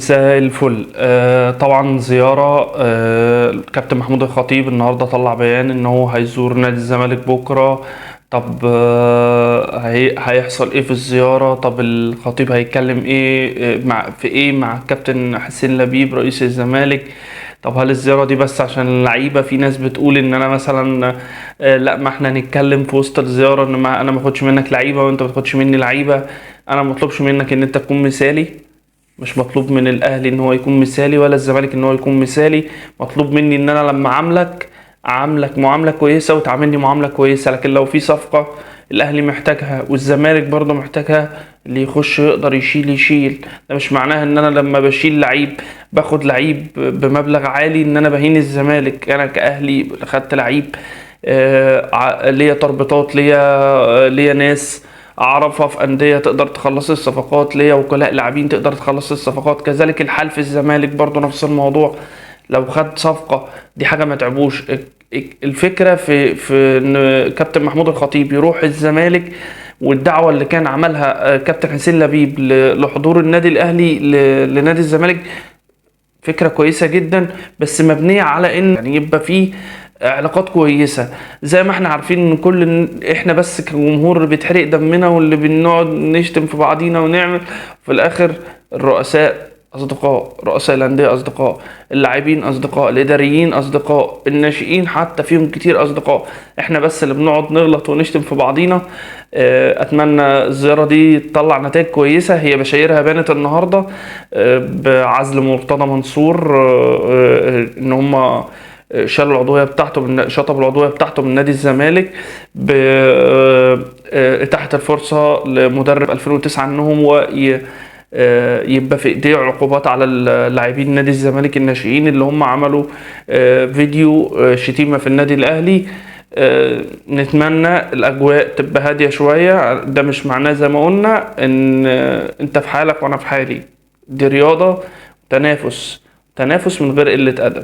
مساء الفل. طبعا زيارة الكابتن محمود الخطيب النهاردة طلع بيان ان هو هيزور نادي الزمالك بكرة. طب هيحصل ايه في الزيارة؟ طب الخطيب هيتكلم ايه في ايه مع الكابتن حسين لبيب رئيس الزمالك؟ طب هل الزيارة دي بس عشان اللعيبة؟ في ناس بتقول ان انا مثلا لا، ما احنا هنتكلم في وسط الزيارة ان ما انا ما اخدش منك لعيبة وانت ما تاخدش مني لعيبة. انا ما مطلوبش منك ان انت تكون مثالي، مش مطلوب من الاهلي ان هو يكون مثالي ولا الزمالك ان هو يكون مثالي. مطلوب مني ان انا لما عاملك معاملة كويسة وتعاملني معاملة كويسة. لكن لو في صفقة الاهلي محتاجها والزمالك برضه محتاجها، اللي يخش يقدر يشيل. ده مش معناها ان انا لما بشيل لعيب باخد لعيب بمبلغ عالي ان انا بهين الزمالك. انا كاهلي خدت لعيب ليا تربطات، ليا ناس اعرفها في انديه تقدر تخلص الصفقات، ليا وكلاء لاعبين تقدر تخلص الصفقات. كذلك الحال في الزمالك برضو نفس الموضوع. لو خد صفقه دي حاجه ما تعبوش. الفكره في ان كابتن محمود الخطيب يروح الزمالك، والدعوه اللي كان عملها كابتن حسين لبيب لحضور النادي الاهلي لنادي الزمالك فكرة كويسة جدا، بس مبنية على ان يعني يبقى فيه علاقات كويسة. زي ما احنا عارفين ان احنا بس كجمهور بيتحرق دمنا واللي بنقعد نشتم في بعضينا ونعمل في الاخر. الرؤساء اصدقاء، رؤساء الانديه اصدقاء، اللاعبين اصدقاء، الاداريين اصدقاء، الناشئين حتى فيهم كتير اصدقاء. احنا بس اللي بنقعد نغلط ونشتم في بعضينا. اتمنى الزياره دي تطلع نتائج كويسه. هي بشايرها بانت النهارده بعزل مرتضى منصور، ان هم شالوا العضويه بتاعته شطبوا العضويه بتاعته من نادي الزمالك، اتاحت الفرصه لمدرب 2009 انهم يبقى في ايديه عقوبات على اللاعبين نادي الزمالك الناشئين اللي هم عملوا فيديو شتيمه في النادي الاهلي. نتمنى الاجواء تبقى هاديه شويه. ده مش معناه زي ما قلنا ان انت في حالك وانا في حالي. دي رياضه، تنافس من غير قله ادب.